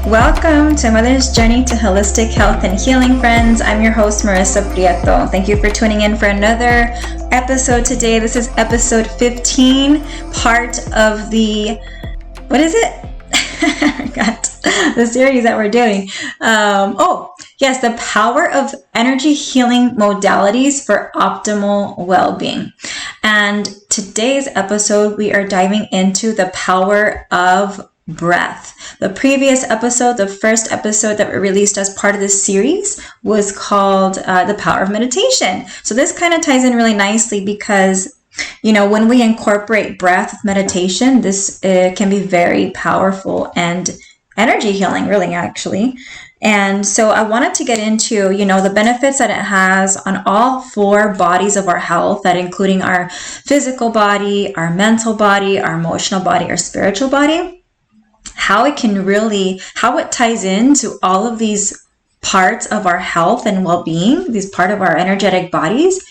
Welcome to Mother's Journey to Holistic Health and Healing, friends. I'm your host, Marissa Prieto. Thank you for tuning in for another episode today. This is episode 15, part of the, what is it? I forgot the series that we're doing. Yes, the power of energy healing modalities for optimal well-being. And today's episode, we are diving into the power of breath. The previous episode, the first episode that we released as part of this series, was called The Power of Meditation. So this kind of ties in really nicely because, you know, when we incorporate breath with meditation, this can be very powerful and energy healing, really, actually. And so I wanted to get into, you know, the benefits that it has on all four bodies of our health, that including our physical body, our mental body, our emotional body, our spiritual body. How it ties into all of these parts of our health and well-being, these part of our energetic bodies,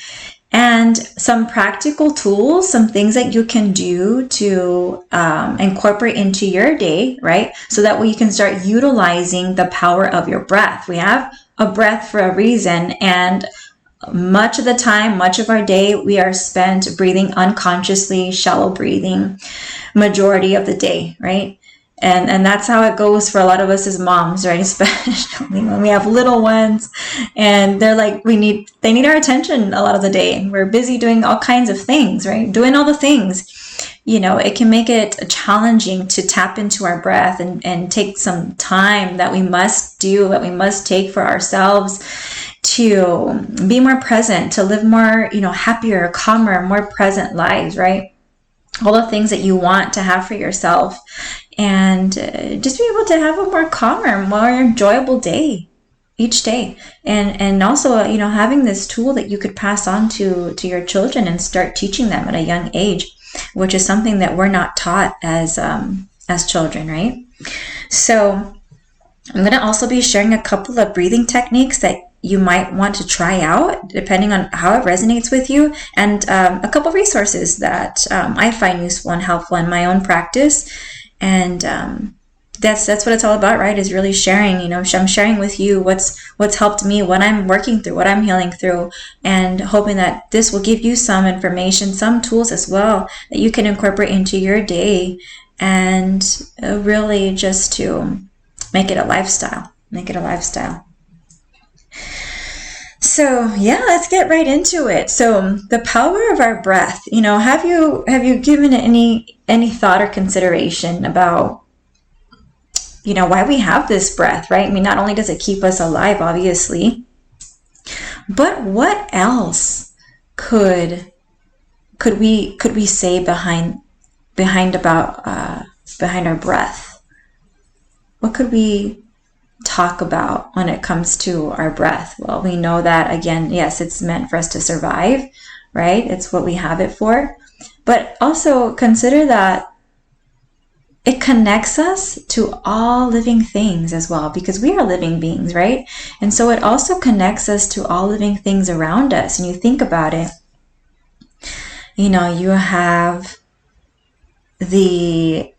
and some practical tools, some things that you can do to incorporate into your day, right? So that way you can start utilizing the power of your breath. We have a breath for a reason, and much of the time, much of our day, we are spent breathing unconsciously, shallow breathing, majority of the day, right? And that's how it goes for a lot of us as moms, right? Especially when we have little ones and they're like, they need our attention a lot of the day. We're busy doing all kinds of things, right? Doing all the things, you know, it can make it challenging to tap into our breath and take some time that we must take for ourselves to be more present, to live more, you know, happier, calmer, more present lives, right? All the things that you want to have for yourself, and just be able to have a more calmer, more enjoyable day each day. And also, you know, having this tool that you could pass on to your children and start teaching them at a young age, which is something that we're not taught as children, right? So I'm going to also be sharing a couple of breathing techniques that you might want to try out depending on how it resonates with you, and a couple of resources that I find useful and helpful in my own practice. And that's what it's all about, right? Is really sharing. You know, I'm sharing with you what's helped me, what I'm working through, what I'm healing through, and hoping that this will give you some information, some tools as well that you can incorporate into your day, and really just to make it a lifestyle. So yeah, let's get right into it. So the power of our breath, you know, have you given it any thought or consideration about, you know, why we have this breath, right? I mean, not only does it keep us alive, obviously, but what else could we say behind our breath? What could we talk about when it comes to our breath? Well, we know that, again, yes, it's meant for us to survive, right? It's what we have it for. But also consider that it connects us to all living things as well, because we are living beings, right? And so it also connects us to all living things around us. And you think about it, you know, you have the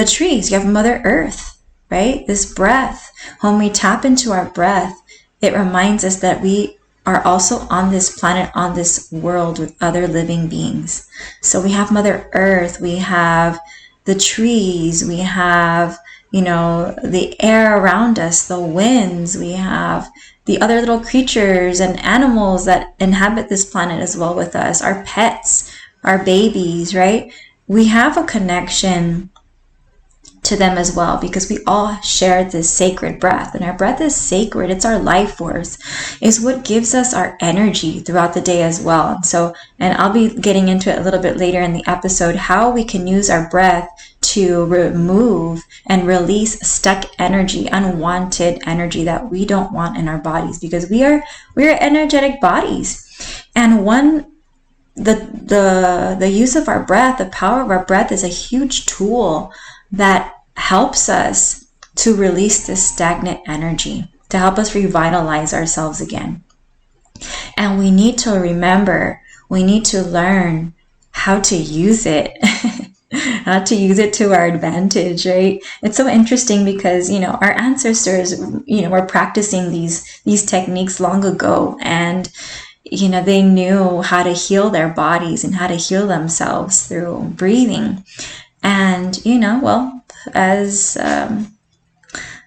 trees, you have Mother Earth, right? This breath, when we tap into our breath, it reminds us that we are also on this planet, on this world with other living beings. So we have Mother Earth, we have the trees, we have, you know, the air around us, the winds, we have the other little creatures and animals that inhabit this planet as well with us, our pets, our babies, right? We have a connection to them as well, because we all share this sacred breath, and our breath is sacred. It's our life force. It's what gives us our energy throughout the day as well. And I'll be getting into it a little bit later in the episode, how we can use our breath to remove and release stuck energy, unwanted energy that we don't want in our bodies, because we are energetic bodies. And the use of our breath, the power of our breath, is a huge tool that helps us to release this stagnant energy, to help us revitalize ourselves again. And we need to remember, we need to learn how to use it, how to use it to our advantage, right? It's so interesting because, our ancestors, were practicing these techniques long ago, and, they knew how to heal their bodies and how to heal themselves through breathing. And, as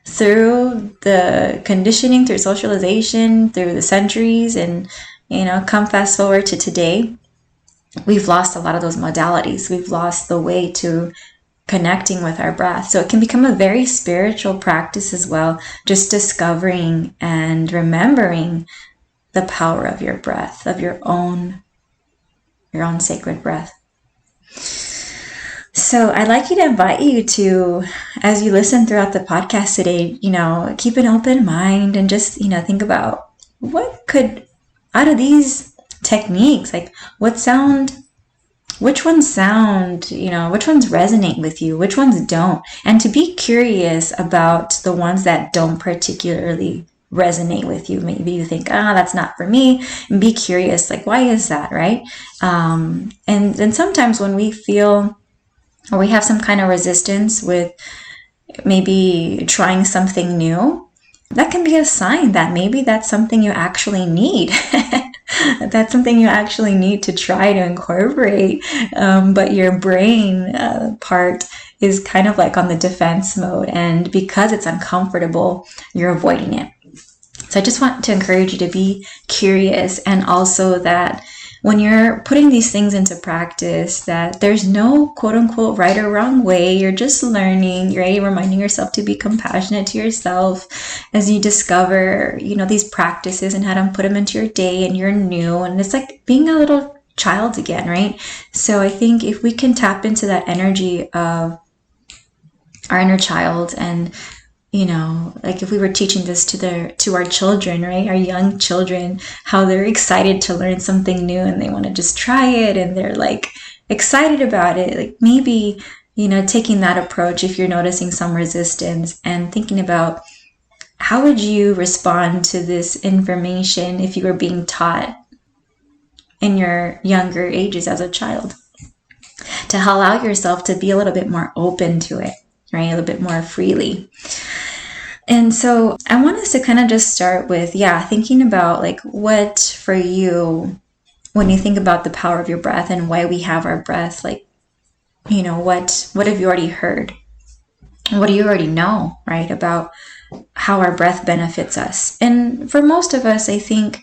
through the conditioning, through socialization, through the centuries, and, come fast forward to today, we've lost a lot of those modalities. We've lost the way to connecting with our breath. So it can become a very spiritual practice as well, just discovering and remembering the power of your breath, of your own sacred breath. So I'd like to invite you to, as you listen throughout the podcast today, keep an open mind and just, think about what could, out of these techniques, like which ones resonate with you, which ones don't, and to be curious about the ones that don't particularly resonate with you. Maybe you think, that's not for me, and be curious, like, why is that, right? And then sometimes when we feel, or we have some kind of resistance with maybe trying something new, that can be a sign that maybe that's something you actually need. That's something you actually need to try to incorporate, but your brain part is kind of like on the defense mode, and because it's uncomfortable, you're avoiding it. So I just want to encourage you to be curious, and also that when you're putting these things into practice, that there's no quote unquote right or wrong way. You're just learning, right? Reminding yourself to be compassionate to yourself as you discover, these practices and how to put them into your day, and you're new. And it's like being a little child again, right? So I think if we can tap into that energy of our inner child, and like if we were teaching this to our children, right? Our young children, how they're excited to learn something new and they want to just try it, and they're like excited about it. Like maybe, taking that approach, if you're noticing some resistance, and thinking about how would you respond to this information if you were being taught in your younger ages as a child, to allow yourself to be a little bit more open to it, right? A little bit more freely. And so I want us to kind of just start with, thinking about like what for you, when you think about the power of your breath and why we have our breath, like, what have you already heard? What do you already know, right? About how our breath benefits us. And for most of us, I think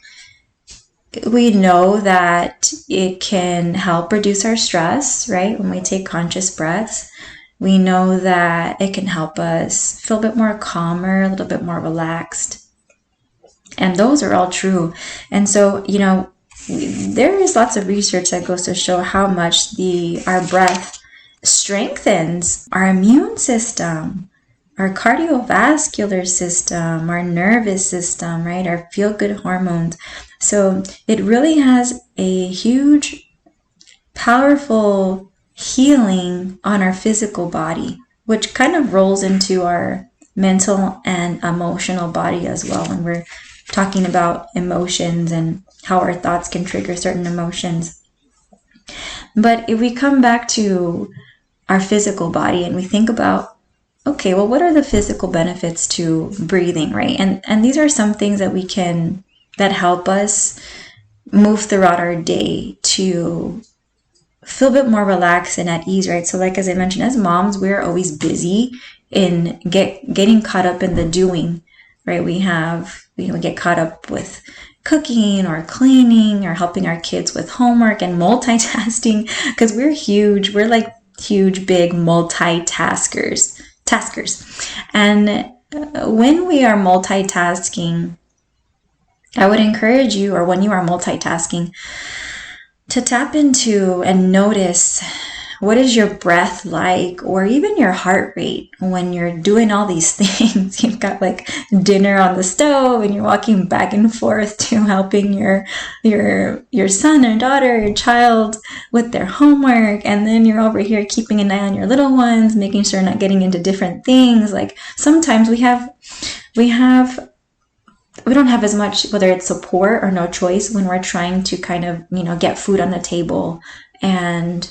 we know that it can help reduce our stress, right? When we take conscious breaths. We know that it can help us feel a bit more calmer, a little bit more relaxed. And those are all true. And so, there is lots of research that goes to show how much our breath strengthens our immune system, our cardiovascular system, our nervous system, right? Our feel-good hormones. So it really has a huge, powerful healing on our physical body, which kind of rolls into our mental and emotional body as well, when we're talking about emotions and how our thoughts can trigger certain emotions. But if we come back to our physical body and we think about, okay, well, what are the physical benefits to breathing, right? And these are some things that help us move throughout our day to feel a bit more relaxed and at ease, right? So like, as I mentioned, as moms, we're always busy in getting caught up in the doing, right? We get caught up with cooking or cleaning or helping our kids with homework and multitasking, because we're like huge, big multitaskers. And when we are multitasking, I would encourage you, or when you are multitasking, to tap into and notice, what is your breath like, or even your heart rate when you're doing all these things. You've got like dinner on the stove and you're walking back and forth to helping your son or daughter, your child with their homework, and then you're over here keeping an eye on your little ones, making sure not getting into different things. Like sometimes we don't have as much, whether it's support or no choice, when we're trying to kind of, get food on the table and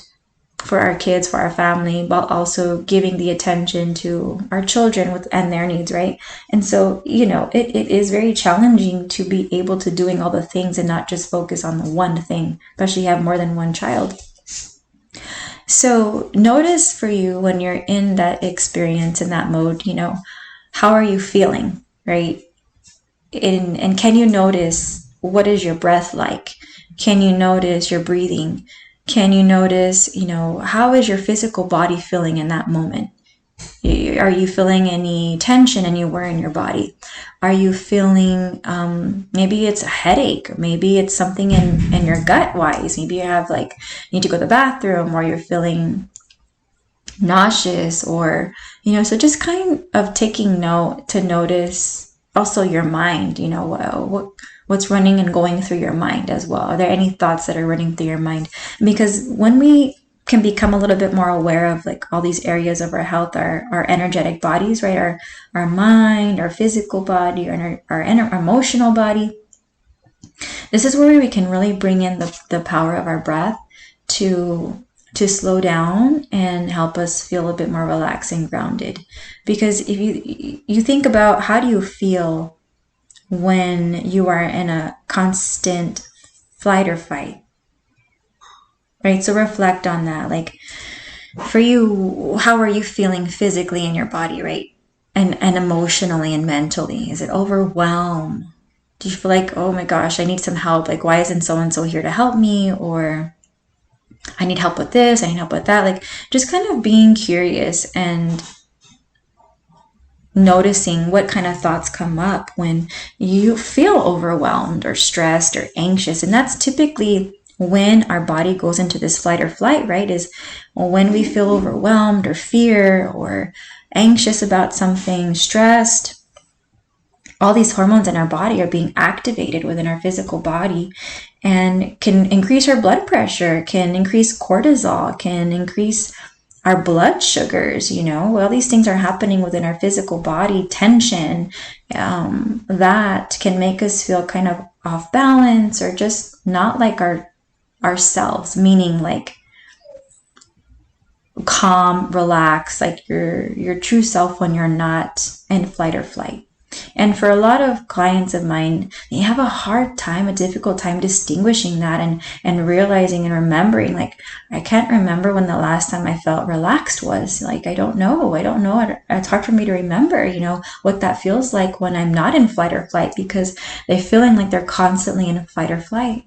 for our kids, for our family, while also giving the attention to our children and their needs, right? And so, it is very challenging to be able to doing all the things and not just focus on the one thing, especially you have more than one child. So notice for you when you're in that experience, in that mode, how are you feeling, right? And can you notice what is your breath like? Can you notice your breathing? Can you notice, how is your physical body feeling in that moment? Are you feeling any tension anywhere in your body? Are you feeling, maybe it's a headache, or maybe it's something in your gut wise. Maybe you have you need to go to the bathroom, or you're feeling nauseous, or, so just kind of taking note to notice also your mind, what's running and going through your mind as well. Are there any thoughts that are running through your mind? Because when we can become a little bit more aware of all these areas of our health, our energetic bodies, right? Our mind, our physical body, and our emotional body. This is where we can really bring in the power of our breath to slow down and help us feel a bit more relaxed and grounded. Because if you think about, how do you feel when you are in a constant flight or fight, right? So reflect on that. For you, how are you feeling physically in your body, right? And emotionally and mentally? Is it overwhelm? Do you feel like, oh my gosh, I need some help? Why isn't so-and-so here to help me? Or I need help with this, I need help with that. Just kind of being curious and noticing what kind of thoughts come up when you feel overwhelmed or stressed or anxious. And that's typically when our body goes into this fight or flight, right? Is when we feel overwhelmed or fear or anxious about something, stressed. All these hormones in our body are being activated within our physical body and can increase our blood pressure, can increase cortisol, can increase our blood sugars. All these things are happening within our physical body. Tension, that can make us feel kind of off balance, or just not like ourselves, meaning calm, relaxed, your true self when you're not in flight or flight. And for a lot of clients of mine, they have a difficult time distinguishing that and realizing and remembering, I can't remember when the last time I felt relaxed was. I don't know. It's hard for me to remember, what that feels like when I'm not in flight or flight, because they're feeling like they're constantly in fight or flight.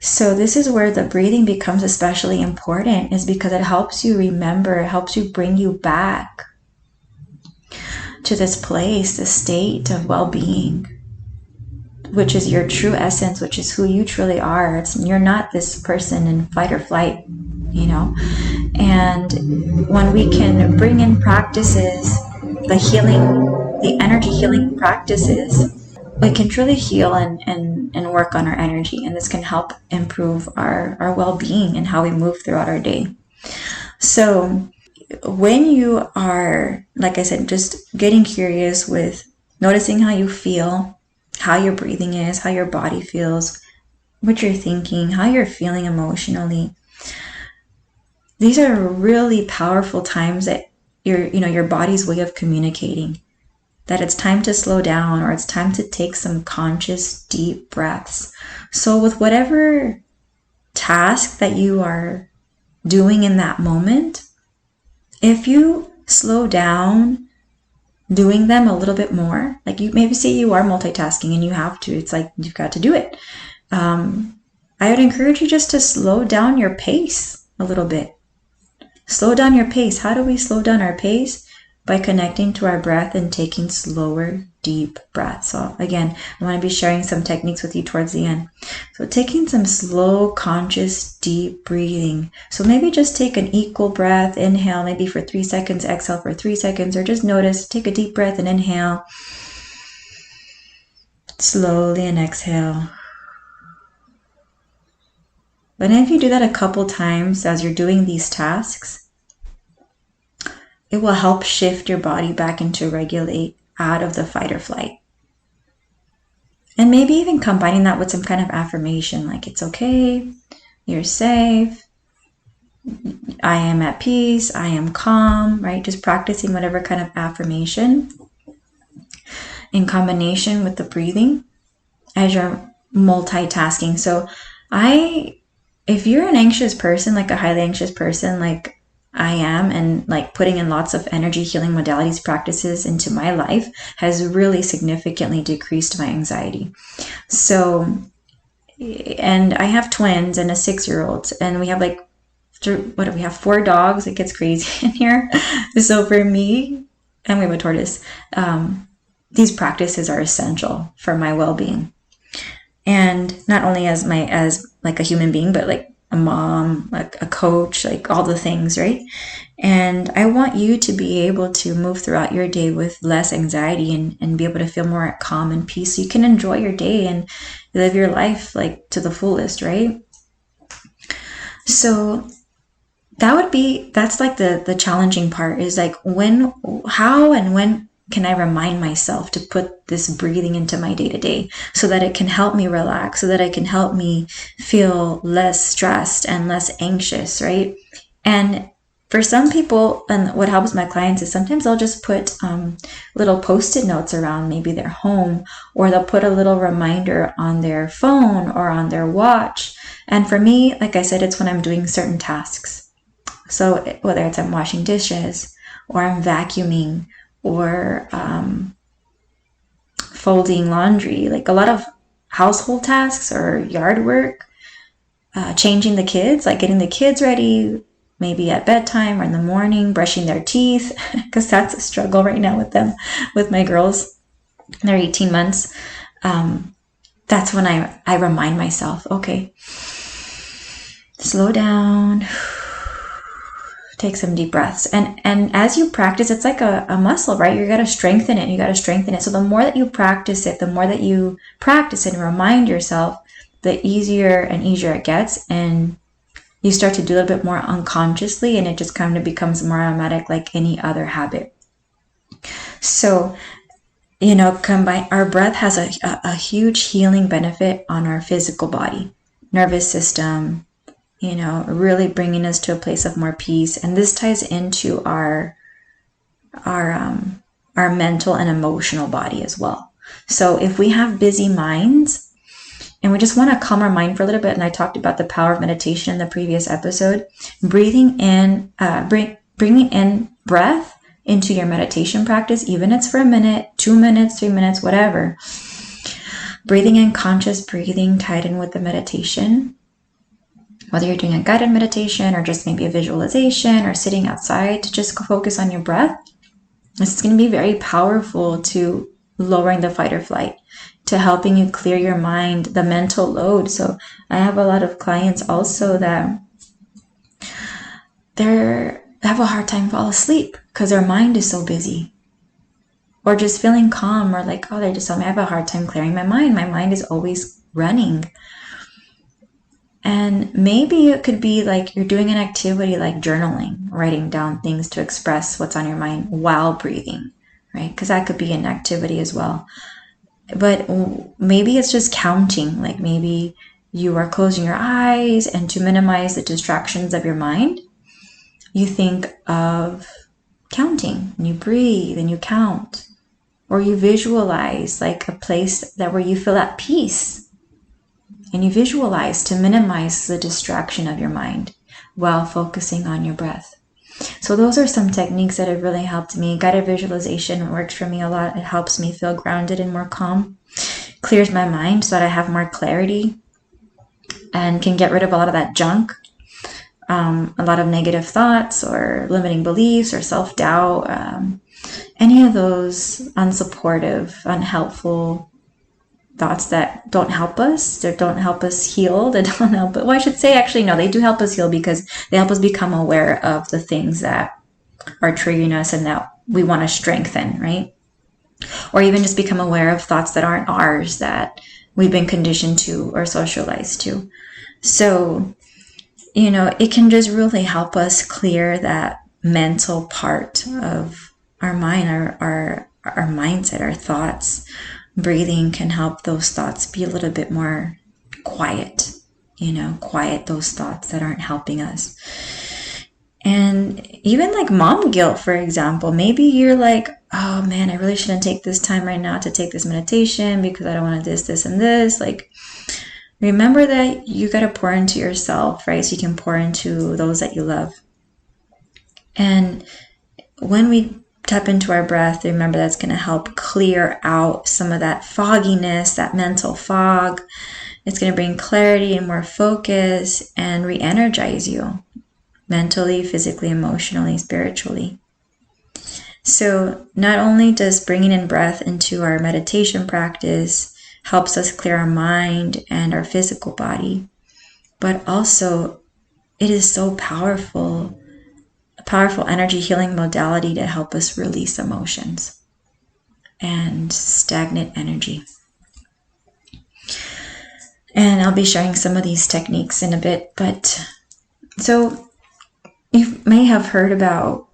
So this is where the breathing becomes especially important, is because it helps you remember, it helps you bring you back to this place, this state of well-being, which is your true essence, which is who you truly are. You're not this person in fight or flight, And when we can bring in practices, the energy healing practices, we can truly heal and work on our energy. And this can help improve our well-being and how we move throughout our day. So when you are, like I said, just getting curious with noticing how you feel, how your breathing is, how your body feels, what you're thinking, how you're feeling emotionally, these are really powerful times that your body's way of communicating that it's time to slow down, or it's time to take some conscious, deep breaths. So with whatever task that you are doing in that moment, if you slow down doing them a little bit more, you maybe say you are multitasking and you have to, it's you've got to do it. I would encourage you just to slow down your pace a little bit. Slow down your pace. How do we slow down our pace? By connecting to our breath and taking slower, deep breaths. So again, I want to be sharing some techniques with you towards the end. So taking some slow, conscious, deep breathing. So maybe just take an equal breath, inhale maybe for 3 seconds, exhale for 3 seconds, or just notice, take a deep breath and inhale. Slowly and exhale. But if you do that a couple times as you're doing these tasks, it will help shift your body back into regulate, out of the fight or flight. And maybe even combining that with some kind of affirmation, it's okay, you're safe, I am at peace, I am calm, right? Just practicing whatever kind of affirmation in combination with the breathing as you're multitasking. So if you're an anxious person, like a highly anxious person, like I am, and like putting in lots of energy healing modalities practices into my life has really significantly decreased my anxiety. So, and I have twins and a 6-year-old, and we have like, what do we have? 4 dogs. It gets crazy in here. So for me, and we have a tortoise, these practices are essential for my well-being. And not only as like a human being, but like a mom, like a coach, like all the things, right? And I want you to be able to move throughout your day with less anxiety and be able to feel more at calm and peace, so you can enjoy your day and live your life like to the fullest, right? So that's like the challenging part, is like how and when can I remind myself to put this breathing into my day-to-day so that it can help me relax, so that it can help me feel less stressed and less anxious, right? And for some people, and what helps my clients is sometimes they'll just put little post-it notes around maybe their home, or they'll put a little reminder on their phone or on their watch. And for me, like I said, it's when I'm doing certain tasks. So whether it's I'm washing dishes, or I'm vacuuming, or folding laundry, like a lot of household tasks or yard work, changing the kids, like getting the kids ready, maybe at bedtime or in the morning, brushing their teeth, because that's a struggle right now with them, with my girls. They're 18 months. That's when I remind myself, okay, slow down, take some deep breaths. And as you practice, it's like a muscle, right? You got to strengthen it. So the more that you practice it, and remind yourself, the easier and easier it gets. And you start to do a little bit more unconsciously, and it just kind of becomes more automatic, like any other habit. So, our breath has a huge healing benefit on our physical body, nervous system, really bringing us to a place of more peace. And this ties into our mental and emotional body as well. So if we have busy minds and we just want to calm our mind for a little bit, and I talked about the power of meditation in the previous episode, bringing in breath into your meditation practice, even if it's for a minute, 2 minutes, 3 minutes, whatever. Breathing in, conscious breathing tied in with the meditation, whether you're doing a guided meditation or just maybe a visualization or sitting outside, to just focus on your breath. This is going to be very powerful to lowering the fight or flight, to helping you clear your mind, the mental load. So I have a lot of clients also that they have a hard time fall asleep because their mind is so busy, or just feeling calm, or like, oh, they just tell me I have a hard time clearing my mind. My mind is always running. And maybe it could be like you're doing an activity like journaling, writing down things to express what's on your mind while breathing, right? Because that could be an activity as well. But maybe it's just counting, like maybe you are closing your eyes, and to minimize the distractions of your mind, you think of counting, and you breathe and you count, or you visualize like a place where you feel at peace. And you visualize to minimize the distraction of your mind while focusing on your breath. So those are some techniques that have really helped me. Guided visualization works for me a lot. It helps me feel grounded and more calm. Clears my mind so that I have more clarity and can get rid of a lot of that junk. A lot of negative thoughts or limiting beliefs or self-doubt. Any of those unsupportive, unhelpful thoughts that don't help us, that don't help us heal, that don't help. Well, I should say, actually, no, they do help us heal, because they help us become aware of the things that are triggering us and that we want to strengthen, right? Or even just become aware of thoughts that aren't ours, that we've been conditioned to or socialized to. So, it can just really help us clear that mental part of our mind, our mindset, our thoughts. Breathing can help those thoughts be a little bit more quiet, quiet those thoughts that aren't helping us. And even like mom guilt, for example, maybe you're like, oh man, I really shouldn't take this time right now to take this meditation because I don't want to this, and this. Like, remember that you got to pour into yourself, right? So you can pour into those that you love. And when we tap into our breath, remember that's going to help clear out some of that fogginess, that mental fog. It's going to bring clarity and more focus and re-energize you mentally, physically, emotionally, spiritually. So not only does bringing in breath into our meditation practice helps us clear our mind and our physical body, but also it is so powerful, a powerful energy healing modality to help us release emotions and stagnant energy. And I'll be sharing some of these techniques in a bit, but so you may have heard about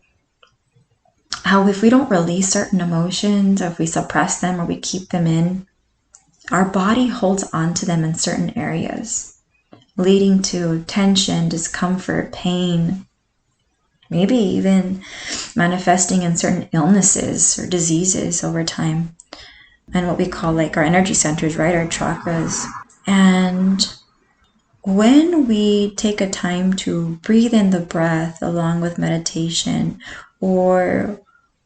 how if we don't release certain emotions, or if we suppress them or we keep them in, our body holds on to them in certain areas, leading to tension, discomfort, pain, maybe even manifesting in certain illnesses or diseases over time. And what we call like our energy centers, right? Our chakras. And when we take a time to breathe in the breath along with meditation, or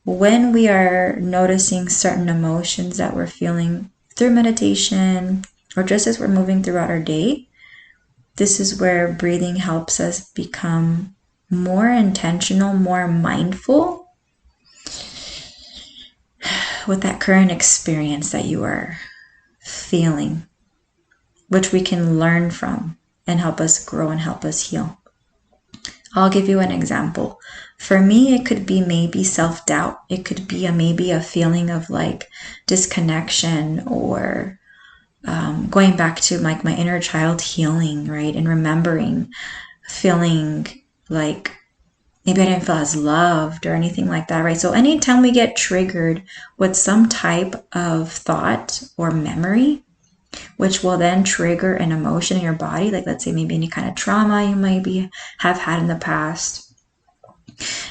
when we are noticing certain emotions that we're feeling through meditation, or just as we're moving throughout our day, this is where breathing helps us become more intentional, more mindful with that current experience that you are feeling, which we can learn from and help us grow and help us heal. I'll give you an example. For me, it could be maybe self-doubt. It could be maybe a feeling of like disconnection, or going back to like my inner child healing, right? And remembering feeling like maybe I didn't feel as loved or anything like that, right? So anytime we get triggered with some type of thought or memory, which will then trigger an emotion in your body, like let's say maybe any kind of trauma you maybe have had in the past,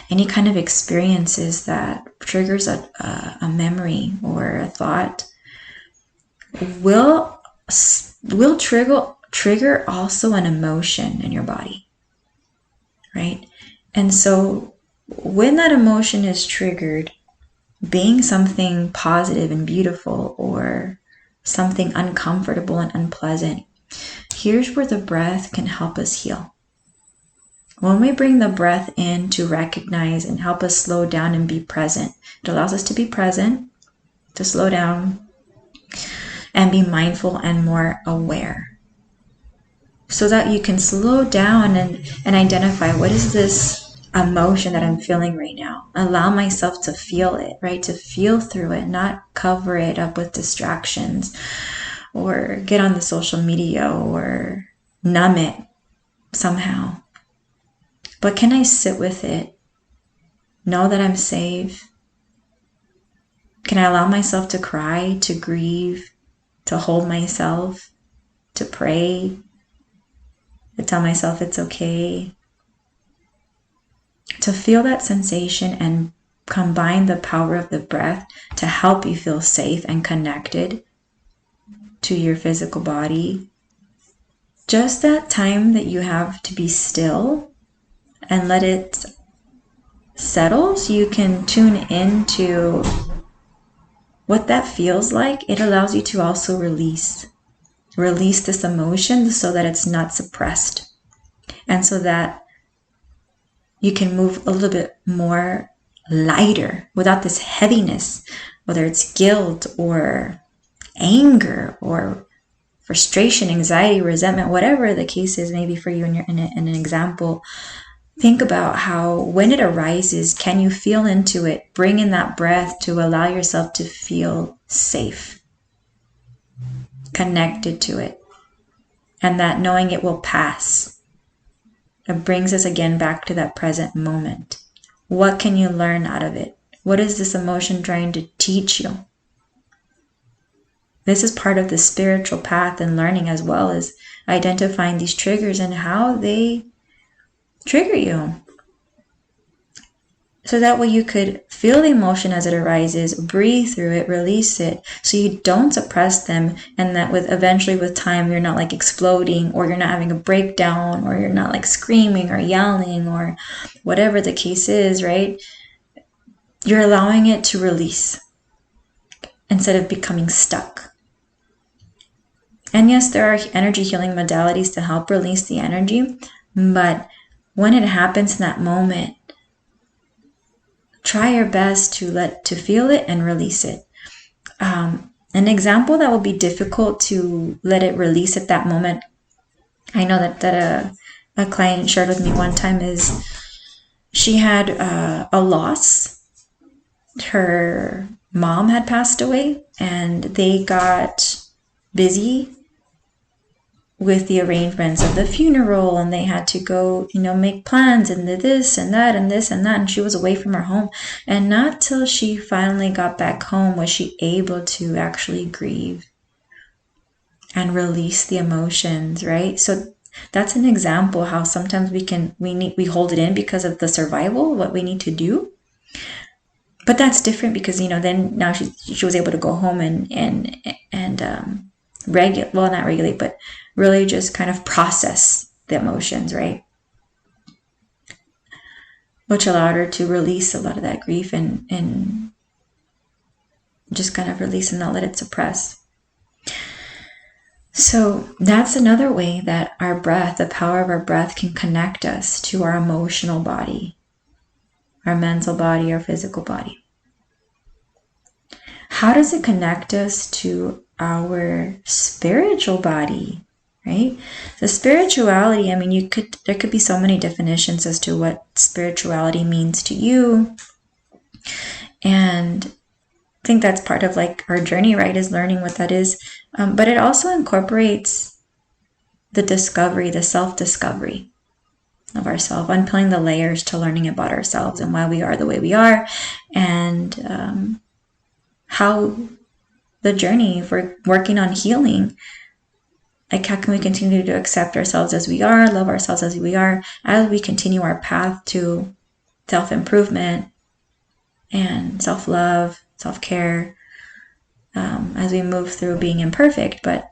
any kind of experiences that triggers a memory or a thought will trigger also an emotion in your body, right? And so when that emotion is triggered, being something positive and beautiful or something uncomfortable and unpleasant, here's where the breath can help us heal. When we bring the breath in to recognize and help us slow down and be present, it allows us to be present, to slow down and be mindful and more aware, so that you can slow down and identify what is this emotion that I'm feeling right now. Allow myself to feel it, right? To feel through it, not cover it up with distractions or get on the social media or numb it somehow. But can I sit with it? Know that I'm safe? Can I allow myself to cry, to grieve, to hold myself, to pray, to tell myself it's okay? To feel that sensation and combine the power of the breath to help you feel safe and connected to your physical body. Just that time that you have to be still and let it settle so you can tune into what that feels like. It allows you to also release this emotion so that it's not suppressed, and so that you can move a little bit more lighter without this heaviness, whether it's guilt or anger or frustration, anxiety, resentment, whatever the case is, maybe for you in an example. Think about how when it arises, can you feel into it? Bring in that breath to allow yourself to feel safe, connected to it, and that knowing it will pass. It brings us again back to that present moment. What can you learn out of it? What is this emotion trying to teach you? This is part of the spiritual path and learning, as well as identifying these triggers and how they trigger you. So that way you could feel the emotion as it arises, breathe through it, release it, so you don't suppress them, and that eventually with time you're not like exploding, or you're not having a breakdown, or you're not like screaming or yelling or whatever the case is, right? You're allowing it to release instead of becoming stuck. And yes, there are energy healing modalities to help release the energy, but when it happens in that moment, try your best to feel it and release it. An example that will be difficult to let it release at that moment, I know that a client shared with me one time, is she had a loss. Her mom had passed away, and they got busy with the arrangements of the funeral, and they had to go, make plans and this and that and this and that, and she was away from her home. And not till she finally got back home was she able to actually grieve and release the emotions, right? So that's an example how sometimes we hold it in because of the survival, what we need to do. But that's different because, then now she was able to go home and not regulate, but really just kind of process the emotions, right? Which allowed her to release a lot of that grief and just kind of release and not let it suppress. So that's another way that our breath, the power of our breath, can connect us to our emotional body, our mental body, our physical body. How does it connect us to our spiritual body, right? The spirituality, there could be so many definitions as to what spirituality means to you. And I think that's part of like our journey, right? Is learning what that is. But it also incorporates the discovery, the self-discovery of ourselves, unpeeling the layers to learning about ourselves and why we are the way we are, and how the journey, if we're working on healing, like how can we continue to accept ourselves as we are, love ourselves as we are, as we continue our path to self-improvement and self-love, self-care, as we move through being imperfect. But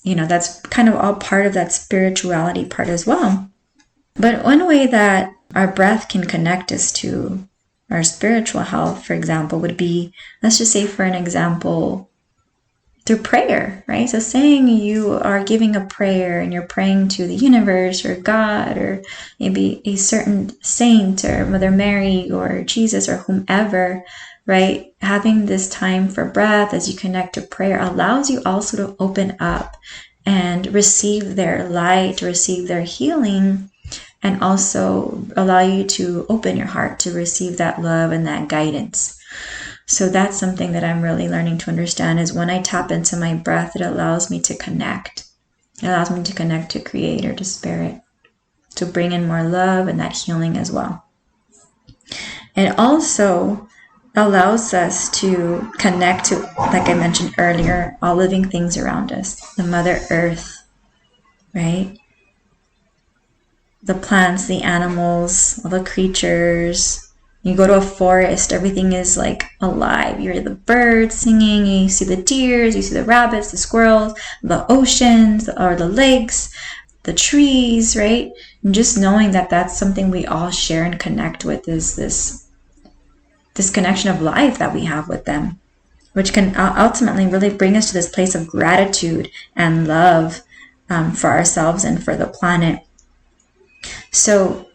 that's kind of all part of that spirituality part as well. But one way that our breath can connect us to our spiritual health, for example, would be, let's just say for an example, through prayer, right? So saying you are giving a prayer and you're praying to the universe or God or maybe a certain saint or Mother Mary or Jesus or whomever, right? Having this time for breath as you connect to prayer allows you also to open up and receive their light, receive their healing, and also allow you to open your heart to receive that love and that guidance. So that's something that I'm really learning to understand, is when I tap into my breath, it allows me to connect. It allows me to connect to Creator, to Spirit, to bring in more love and that healing as well. It also allows us to connect to, like I mentioned earlier, all living things around us, the Mother Earth, right? The plants, the animals, all the creatures. You go to a forest, everything is like alive. You hear the birds singing, you see the deers, you see the rabbits, the squirrels, the oceans or the lakes, the trees, right? And just knowing that that's something we all share and connect with, is this connection of life that we have with them, which can ultimately really bring us to this place of gratitude and love for ourselves and for the planet. So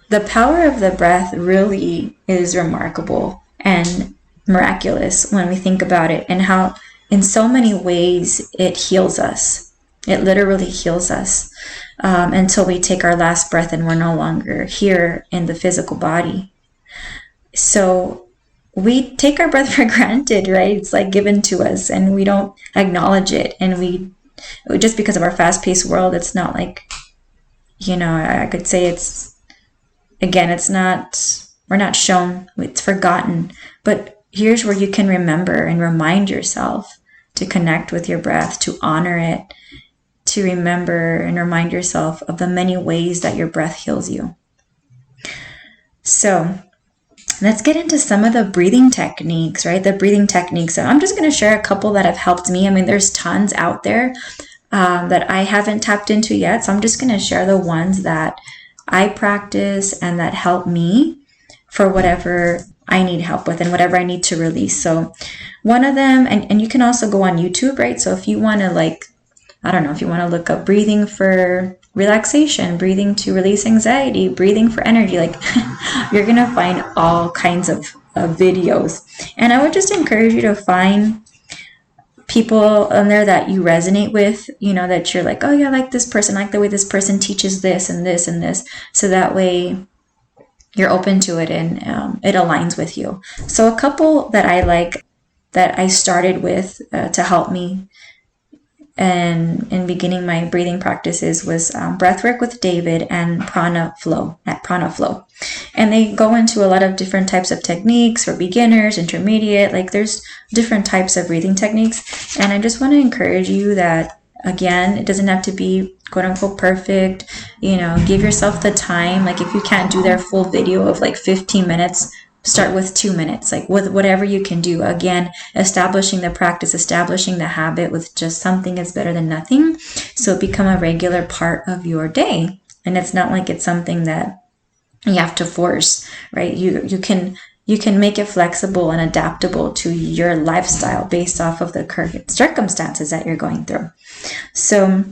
the power of the breath really is remarkable and miraculous when we think about it, and how in so many ways it heals us. It literally heals us until we take our last breath and we're no longer here in the physical body. So we take our breath for granted, right? It's like given to us and we don't acknowledge it. And we just because of our fast-paced world, it's not like, I could say we're not shown, it's forgotten. But here's where you can remember and remind yourself to connect with your breath, to honor it, to remember and remind yourself of the many ways that your breath heals you. So let's get into some of the breathing techniques, right? The breathing techniques. So I'm just going to share a couple that have helped me. I mean, there's tons out there that I haven't tapped into yet. So I'm just going to share the ones that I practice and that help me for whatever I need help with and whatever I need to release. So one of them, and you can also go on YouTube, right? So if you want to I don't know, if you want to look up breathing for relaxation, breathing to release anxiety, breathing for energy, you're going to find all kinds of videos. And I would just encourage you to find people on there that you resonate with, that you're like, oh yeah, I like this person, I like the way this person teaches this and this and this. So that way you're open to it and it aligns with you. So a couple that I like that I started with to help me and in beginning my breathing practices was Breathwork with David and Prana Flow at Prana Flow. And they go into a lot of different types of techniques for beginners, intermediate, there's different types of breathing techniques. And I just want to encourage you that, again, it doesn't have to be quote unquote perfect, give yourself the time. If you can't do their full video of 15 minutes, start with 2 minutes, with whatever you can do. Again, establishing the practice, establishing the habit with just something is better than nothing. So it become a regular part of your day. And it's not like it's something that you have to force, right? You can make it flexible and adaptable to your lifestyle based off of the current circumstances that you're going through. So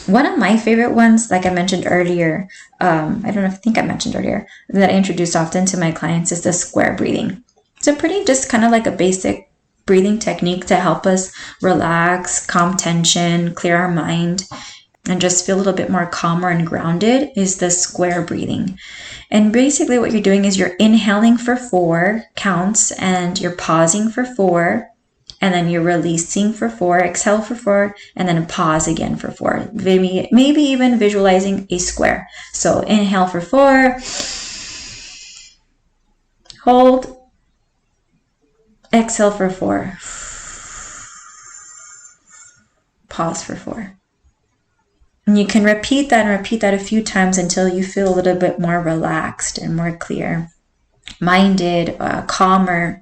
one of my favorite ones, like I mentioned earlier, I think I mentioned earlier, that I introduce often to my clients is the square breathing. It's a pretty just kind of like a basic breathing technique to help us relax, calm tension, clear our mind, and just feel a little bit more calmer and grounded is the square breathing. And basically what you're doing is you're inhaling for 4 counts and you're pausing for 4. And then you're releasing for 4, exhale for 4, and then pause again for 4. Maybe even visualizing a square. So inhale for 4, hold, exhale for 4, pause for 4. And you can repeat that a few times until you feel a little bit more relaxed and more clear-minded, calmer.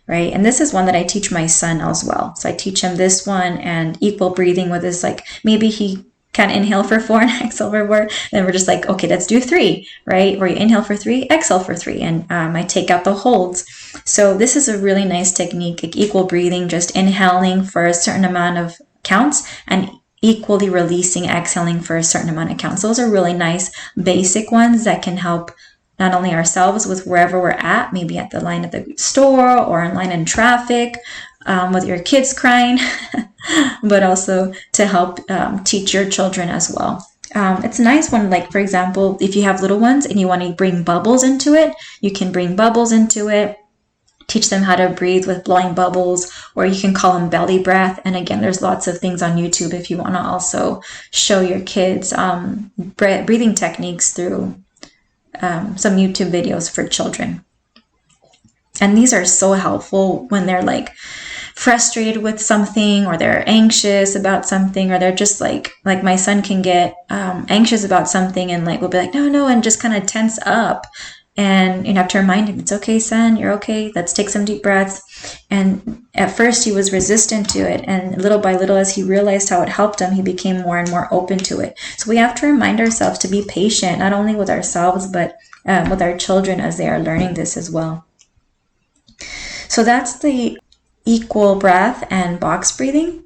Right? And this is one that I teach my son as well. So I teach him this one and equal breathing with this, maybe he can inhale for 4 and exhale for 4. Then we're just okay, let's do 3, right? Where you inhale for 3, exhale for 3. And I take out the holds. So this is a really nice technique, equal breathing, just inhaling for a certain amount of counts and equally releasing, exhaling for a certain amount of counts. Those are really nice basic ones that can help not only ourselves with wherever we're at, maybe at the line at the store or in line in traffic with your kids crying, but also to help teach your children as well. It's nice when, for example, if you have little ones and you want to bring bubbles into it, you can bring bubbles into it, teach them how to breathe with blowing bubbles, or you can call them belly breath. And again, there's lots of things on YouTube if you want to also show your kids breathing techniques through some YouTube videos for children. And these are so helpful when they're frustrated with something, or they're anxious about something, or they're just like my son can get anxious about something and we'll be no, and just kind of tense up. And you have to remind him, it's okay, son, you're okay. Let's take some deep breaths. And at first he was resistant to it. And little by little, as he realized how it helped him, he became more and more open to it. So we have to remind ourselves to be patient, not only with ourselves, but with our children as they are learning this as well. So that's the equal breath and box breathing.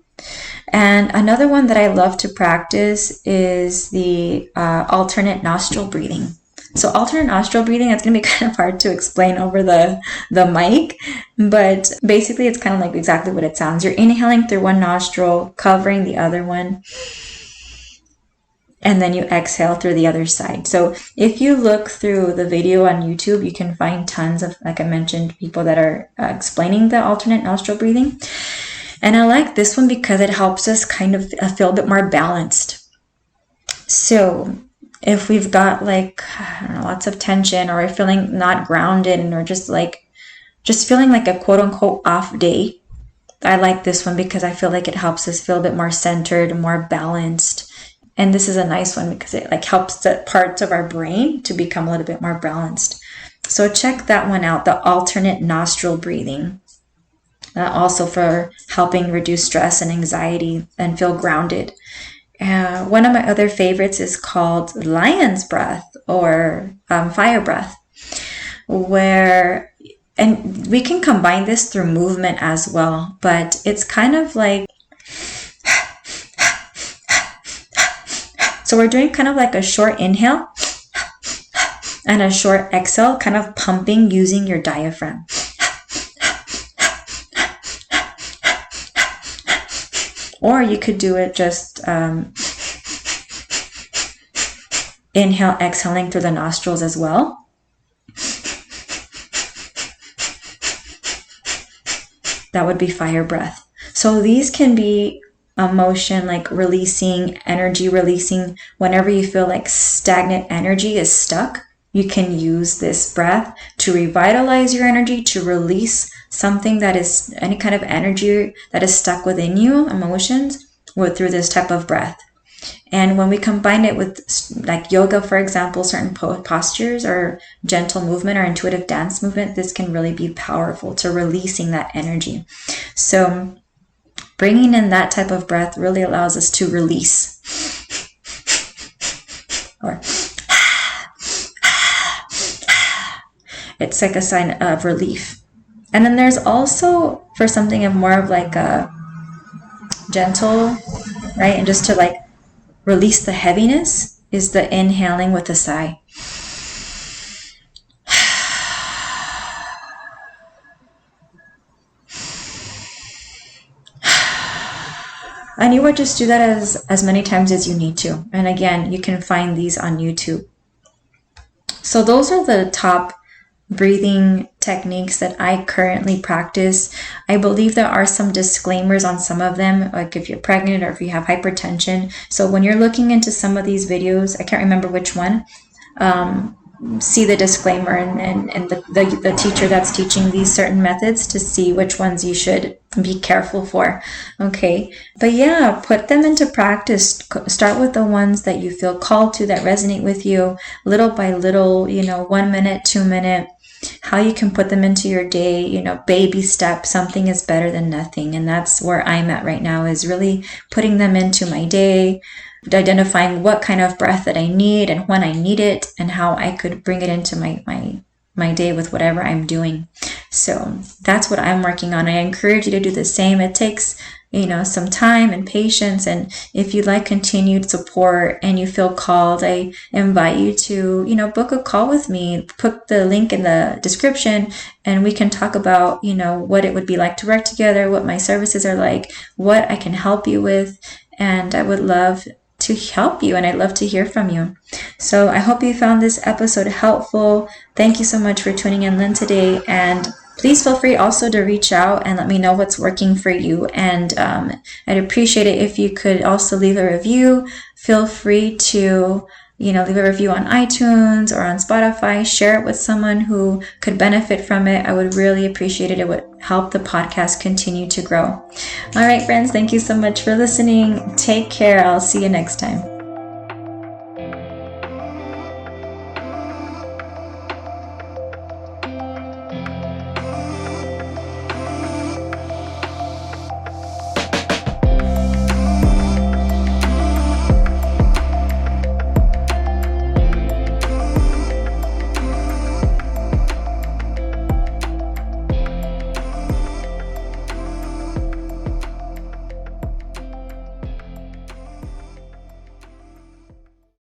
And another one that I love to practice is the alternate nostril breathing. So alternate nostril breathing, that's going to be kind of hard to explain over the mic, but basically it's kind of exactly what it sounds. You're inhaling through one nostril, covering the other one, and then you exhale through the other side. So if you look through the video on YouTube, you can find tons of, like I mentioned, people that are explaining the alternate nostril breathing. And I like this one because it helps us kind of feel a bit more balanced. So if we've got lots of tension, or we're feeling not grounded, and we're just feeling like a quote unquote off day, I like this one because I feel like it helps us feel a bit more centered, more balanced. And this is a nice one because it helps the parts of our brain to become a little bit more balanced. So check that one out, the alternate nostril breathing. Also for helping reduce stress and anxiety and feel grounded. One of my other favorites is called lion's breath or fire breath, and we can combine this through movement as well, but it's kind of like, so we're doing kind of like a short inhale and a short exhale, kind of pumping using your diaphragm. Or you could do it just inhale, exhaling through the nostrils as well. That would be fire breath. So these can be a motion like releasing, energy releasing. Whenever you feel like stagnant energy is stuck, you can use this breath to revitalize your energy, to release something that is any kind of energy that is stuck within you, emotions, through this type of breath. And when we combine it with like yoga, for example, certain postures or gentle movement or intuitive dance movement, this can really be powerful to releasing that energy. So bringing in that type of breath really allows us to release. Or it's like a sign of relief. And then there's also, for something of more of like a gentle, right? And just to like release the heaviness, is the inhaling with a sigh. And you would just do that as many times as you need to. And again, you can find these on YouTube. So those are the top breathing techniques that I currently practice. I believe there are some disclaimers on some of them, like if you're pregnant or if you have hypertension. So when you're looking into some of these videos, I can't remember which one, see the disclaimer and the teacher that's teaching these certain methods to see which ones you should be careful for. Okay, but yeah, put them into practice. Start with the ones that you feel called to, that resonate with you, little by little, 1 minute, 2 minute, how you can put them into your day, baby steps. Something is better than nothing. And that's where I'm at right now, is really putting them into my day, identifying what kind of breath that I need and when I need it, and how I could bring it into my day with whatever I'm doing. So that's what I'm working on. I encourage you to do the same. It takes some time and patience, and if you'd like continued support and you feel called, I invite you to book a call with me. Put the link in the description and we can talk about what it would be like to work together, what my services are like, what I can help you with, and I would love to help you, and I'd love to hear from you. So I hope you found this episode helpful. Thank you so much for tuning in, Lynn, today, and please feel free also to reach out and let me know what's working for you. And I'd appreciate it if you could also leave a review. Feel free to leave a review on iTunes or on Spotify. Share it with someone who could benefit from it. I would really appreciate it. It would help the podcast continue to grow. All right, friends, thank you so much for listening. Take care. I'll see you next time.